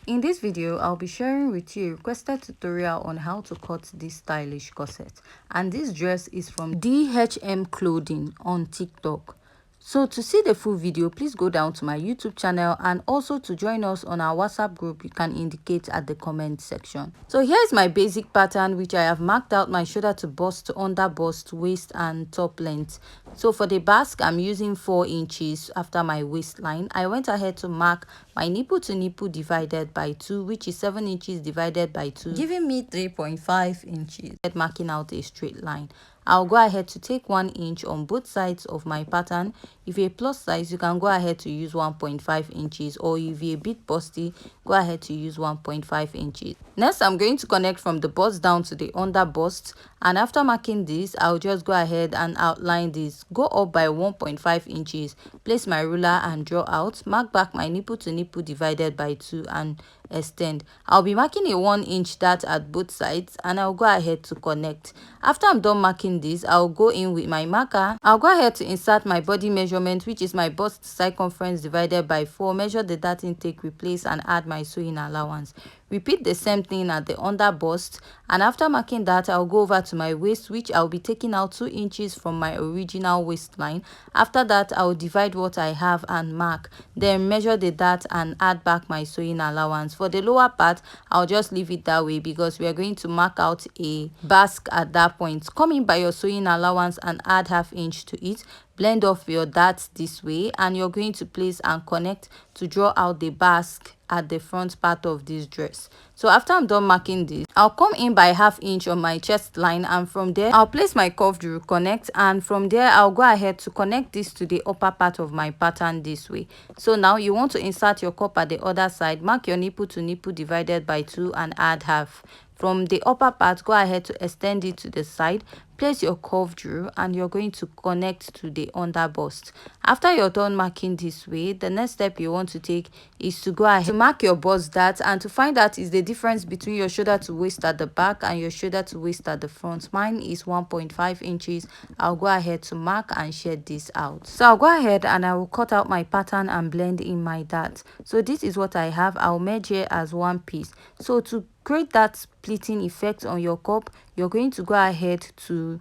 In this video, I'll be sharing with you a requested tutorial on how to cut this stylish corset. And this dress is from DHM Clothing on TikTok. So to see the full video, please go down to my YouTube channel, and also to join us on our WhatsApp group, you can indicate at the comment section. So here's my basic pattern, which I have marked out my shoulder to bust, under bust, waist and top length. So for the basque, I'm using 4 inches after my waistline. I went ahead to mark my nipple to nipple divided by 2, which is 7 inches divided by 2, giving me 3.5 inches. Marking out a straight line. I'll go ahead to take 1 inch on both sides of my pattern. If you're a plus size, you can go ahead to use 1.5 inches, or if you're a bit busty, go ahead to use 1.5 inches. Next, I'm going to connect from the bust down to the under bust, and after marking this, I'll just go ahead and outline this. Go up by 1.5 inches, place my ruler and draw out. Mark back my nipple to nipple divided by 2 and extend. I'll be marking a 1 inch dart at both sides, and I'll go ahead to connect. After I'm done marking this, I'll go in with my marker. I'll go ahead to insert my body measurement, which is my bust circumference divided by 4. Measure the dart intake, replace and add my sewing allowance. Repeat the same thing at the under bust, and after marking that, I'll go over to my waist, which I'll be taking out 2 inches from my original waistline. After that, I'll divide what I have and mark, then measure the dart and add back my sewing allowance. For the lower part, I'll just leave it that way because we are going to mark out a basque at that point. Come in by your sewing allowance and add ½ inch to it. Blend off your darts this way, and you're going to place and connect to draw out the basque at the front part of this dress. So after I'm done marking this, I'll come in by ½ inch on my chest line, and from there I'll place my curved rule, connect, and from there I'll go ahead to connect this to the upper part of my pattern this way. So now you want to insert your cup at the other side. Mark your nipple to nipple divided by 2 and add half. From the upper part, go ahead to extend it to the side. Place your curved rule, and you're going to connect to the under bust. After you're done marking this way, the next step you want to take is to go ahead to mark your bust dart, and to find out is the difference between your shoulder to waist at the back and your shoulder to waist at the front. Mine is 1.5 inches. I'll go ahead to mark and shed this out. So I'll go ahead and I will cut out my pattern and blend in my dart. So this is what I have. I'll merge here as one piece. So to create that splitting effect on your cup, you're going to go ahead to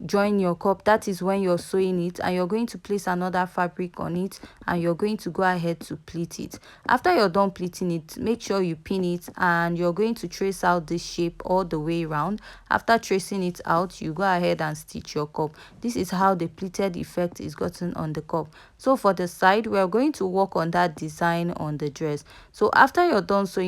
join your cup. That is when you're sewing it, and you're going to place another fabric on it, and you're going to go ahead to pleat it. After you're done pleating it, make sure you pin it, and you're going to trace out this shape all the way around. After tracing it out, you go ahead and stitch your cup. This is how the pleated effect is gotten on the cup. So for the side, we're going to work on that design on the dress. So after you're done sewing